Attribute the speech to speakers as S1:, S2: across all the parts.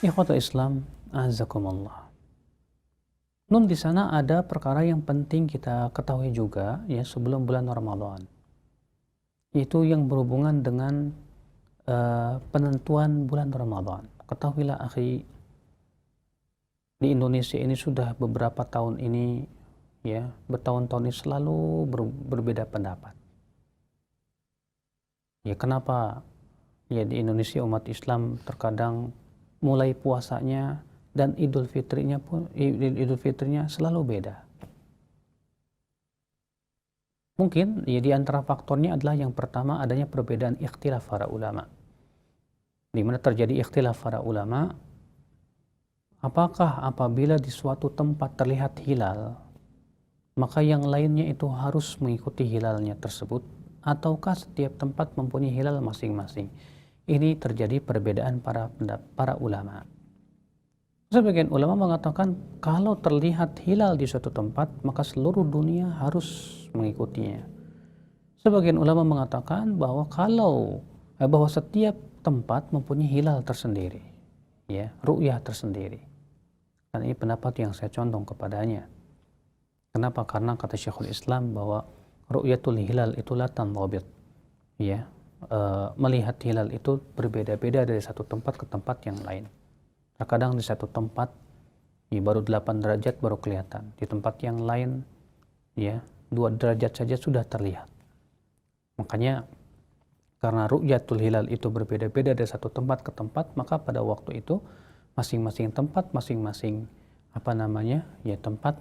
S1: Ikhwatul Islam, azakumullah. Nun di sana ada perkara yang penting kita ketahui juga ya sebelum bulan Ramadan. Itu yang berhubungan dengan penentuan bulan Ramadan. Ketahuilah akhi, di Indonesia ini sudah beberapa tahun ini ya, bertahun-tahun ini selalu berbeda pendapat. Ya kenapa ya di Indonesia umat Islam terkadang mulai puasanya dan Idul Fitrinya selalu beda. Mungkin ya di antara faktornya adalah yang pertama adanya perbedaan ikhtilaf para ulama. Di mana terjadi ikhtilaf para ulama, apakah apabila di suatu tempat terlihat hilal, maka yang lainnya itu harus mengikuti hilalnya tersebut, ataukah setiap tempat mempunyai hilal masing-masing? Ini terjadi perbedaan para ulama. Sebagian ulama mengatakan kalau terlihat hilal di suatu tempat, maka seluruh dunia harus mengikutinya. Sebagian ulama mengatakan bahwa bahwa setiap tempat mempunyai hilal tersendiri, ya, ru'yah tersendiri. Dan ini pendapat yang saya condong kepadanya. Kenapa? Karena kata Syekhul Islam bahwa ru'yatul hilal itu la tanḍabit, ya, melihat hilal itu berbeda-beda dari satu tempat ke tempat yang lain. Terkadang di satu tempat ya, baru 8 derajat baru kelihatan, di tempat yang lain ya 2 derajat saja sudah terlihat. Makanya karena ru'yatul hilal itu berbeda-beda dari satu tempat ke tempat, maka pada waktu itu masing-masing tempat, masing-masing tempat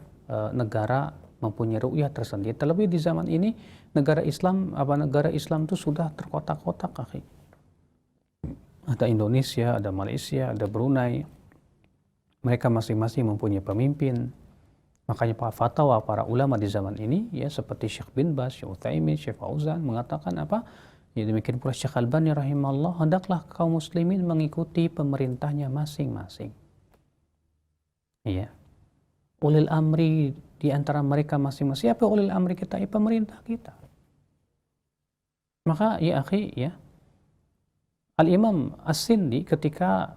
S1: negara mempunyai ru'yah tersendiri. Terlebih di zaman ini negara Islam itu sudah terkotak-kotak, akhi. Ada Indonesia, ada Malaysia, ada Brunei. Mereka masing-masing mempunyai pemimpin. Makanya fatwa para ulama di zaman ini ya seperti Syekh bin Baz, Syekh Utsaimin, Syekh Fauzan mengatakan apa? Ya demikian pula Syekh Albani rahimahullah, hendaklah kaum muslimin mengikuti pemerintahnya masing-masing. Iya. Ulil amri di antara mereka masing-masing. Siapa ulil amri kita? Ya pemerintah kita. Maka ya akhi ya, Al-Imam As-Sindi ketika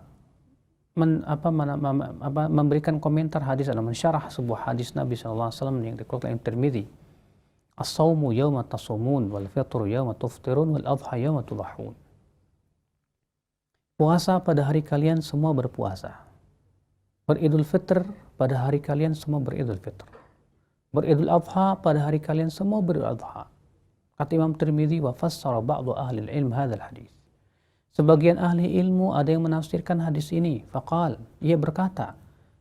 S1: memberikan komentar hadis atau mensyarah sebuah hadis Nabi SAW yang dikeluarkan Tirmidzi, as-sawmu yawma tasumun wal fitru yawma tuftirun wal adha yawma tudahun. Puasa pada hari kalian semua berpuasa. Beridul fitr pada hari kalian semua beridul fitr. Beridul adha pada hari kalian semua beridul adha. Kata Imam Tirmidzi, wa fassara ba'du ahli al-ilm hadzal hadis. Sebagian ahli ilmu ada yang menafsirkan hadis ini. Faqal, ia berkata,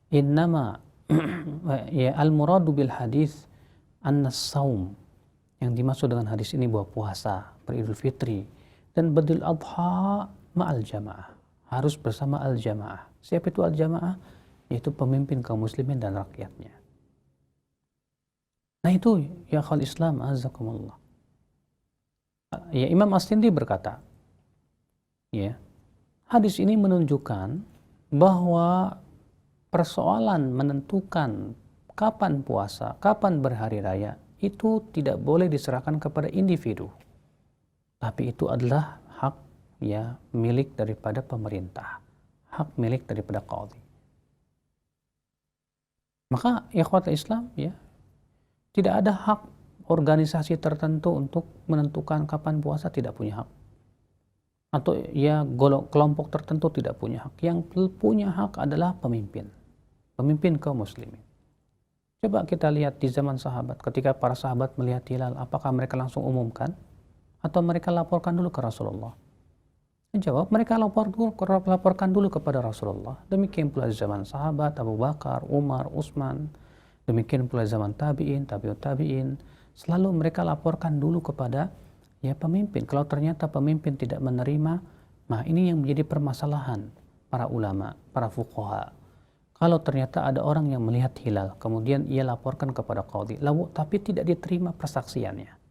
S1: innama ya al-muradu bil hadis anna saum. Yang dimaksud dengan hadis ini bahwa puasa, beridul fitri dan beridul adha ma'al jamaah. Harus bersama al-jamaah. Siapa itu al-jamaah? Yaitu pemimpin kaum muslimin dan rakyatnya. Nah itu ya akhwal Islam azakumullah. Ya Imam As-Sindi berkata, ya, hadis ini menunjukkan bahwa persoalan menentukan kapan puasa, kapan berhari raya itu tidak boleh diserahkan kepada individu. Tapi itu adalah hak ya milik daripada pemerintah, hak milik daripada qadhi. Maka ikhwatul Islam ya, tidak ada hak organisasi tertentu untuk menentukan kapan puasa, tidak punya hak. Atau ya kelompok tertentu tidak punya hak. Yang punya hak adalah pemimpin kaum muslimin. Coba kita lihat di zaman sahabat, ketika para sahabat melihat hilal, apakah mereka langsung umumkan atau mereka laporkan dulu ke Rasulullah? Jawab, mereka laporkan dulu kepada Rasulullah. Demikian pula zaman sahabat Abu Bakar, Umar, Utsman, demikian pula zaman tabi'in, tabi'ut tabi'in, selalu mereka laporkan dulu kepada ya pemimpin. Kalau ternyata pemimpin tidak menerima, nah ini yang menjadi permasalahan para ulama, para fuqaha. Kalau ternyata ada orang yang melihat hilal, kemudian ia laporkan kepada qadhi, tapi tidak diterima persaksiannya.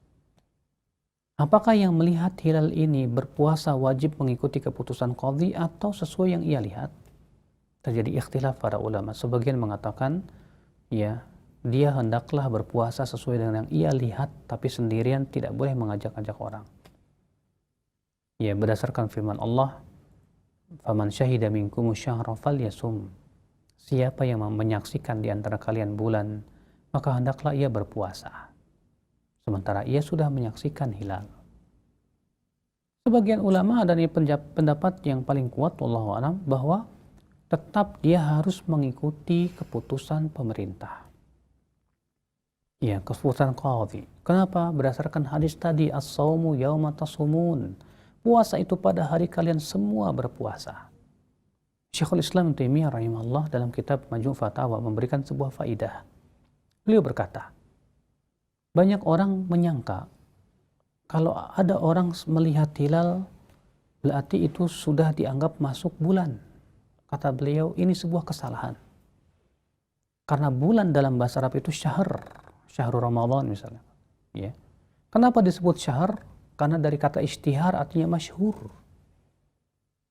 S1: Apakah yang melihat hilal ini berpuasa wajib mengikuti keputusan qadhi atau sesuai yang ia lihat? Terjadi ikhtilaf para ulama. Sebagian mengatakan, ya, dia hendaklah berpuasa sesuai dengan yang ia lihat, tapi sendirian, tidak boleh mengajak-ajak orang. Ya, berdasarkan firman Allah, faman syahida minkum syahra falyasum. Siapa yang menyaksikan di antara kalian bulan, maka hendaklah ia berpuasa. Sementara ia sudah menyaksikan hilal. Sebagian ulama dan pendapat yang paling kuat wallahu a'lam bahwa tetap dia harus mengikuti keputusan pemerintah. Ya, keputusan qadhi. Kenapa? Berdasarkan hadis tadi, as-saumu yauma tasumun. Puasa itu pada hari kalian semua berpuasa. Syekhul Islam Ibnu Taimiyah rahimahullah dalam kitab Majmu' Fatawa memberikan sebuah faidah. Beliau berkata, banyak orang menyangka kalau ada orang melihat hilal berarti itu sudah dianggap masuk bulan. Kata beliau, ini sebuah kesalahan. Karena bulan dalam bahasa Arab itu syahrul Ramadan misalnya. Ya. Kenapa disebut syahr? Karena dari kata ishtihar artinya masyhur.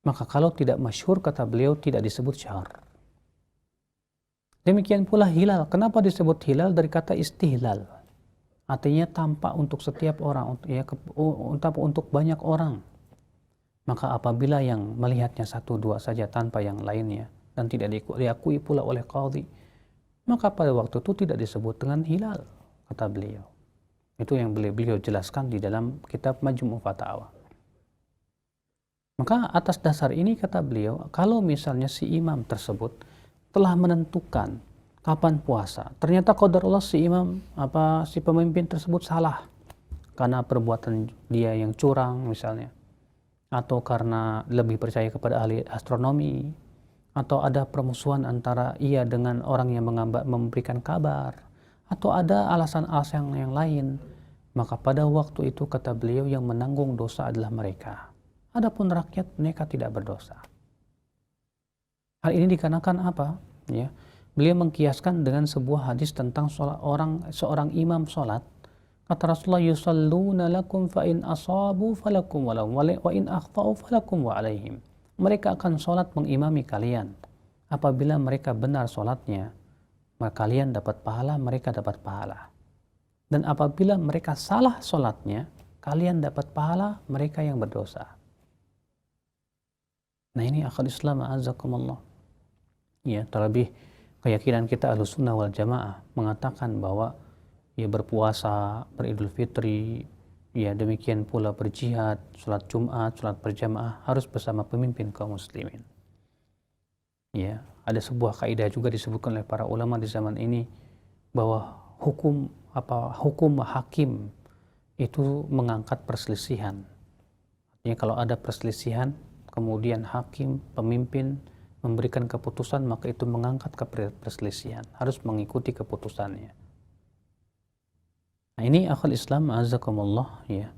S1: Maka kalau tidak masyhur, kata beliau, tidak disebut syahr. Demikian pula hilal. Kenapa disebut hilal? Dari kata istihlal. Artinya tampak untuk setiap orang, untuk banyak orang. Maka apabila yang melihatnya satu dua saja tanpa yang lainnya dan tidak diakui pula oleh qadhi, maka pada waktu itu tidak disebut dengan hilal, kata beliau. Itu yang beliau jelaskan di dalam kitab Majmu' Fatawa. Maka atas dasar ini kata beliau, kalau misalnya si imam tersebut telah menentukan kapan puasa, ternyata qadarullah si imam si pemimpin tersebut salah karena perbuatan dia yang curang misalnya, atau karena lebih percaya kepada ahli astronomi, atau ada permusuhan antara ia dengan orang yang memberikan kabar, atau ada alasan-alasan yang lain, maka pada waktu itu kata beliau yang menanggung dosa adalah mereka. Adapun rakyat, mereka tidak berdosa. Hal ini dikarenakan apa? Ya, beliau mengkiaskan dengan sebuah hadis tentang seorang imam sholat. Kata Rasulullah, yusalluna lakum fa in asabu falakum wa in akhtau falakum wa alaihim. Mereka akan sholat mengimami kalian. Apabila mereka benar sholatnya, maka kalian dapat pahala, mereka dapat pahala. Dan apabila mereka salah sholatnya, kalian dapat pahala, mereka yang berdosa. Nah ini akhul Islam a'azakumullah. Ya, terlebih keyakinan kita Ahlussunnah wal Jamaah mengatakan bahwa ya berpuasa, beridul fitri, ya demikian pula berjihad, sholat Jumat, sholat berjamaah harus bersama pemimpin kaum muslimin. Ya, ada sebuah kaidah juga disebutkan oleh para ulama di zaman ini bahwa hukum hakim itu mengangkat perselisihan. Artinya kalau ada perselisihan, kemudian hakim, pemimpin memberikan keputusan, maka itu mengangkat ke perselisihan, harus mengikuti keputusannya. Nah ini akhul Islam azakumullah ya.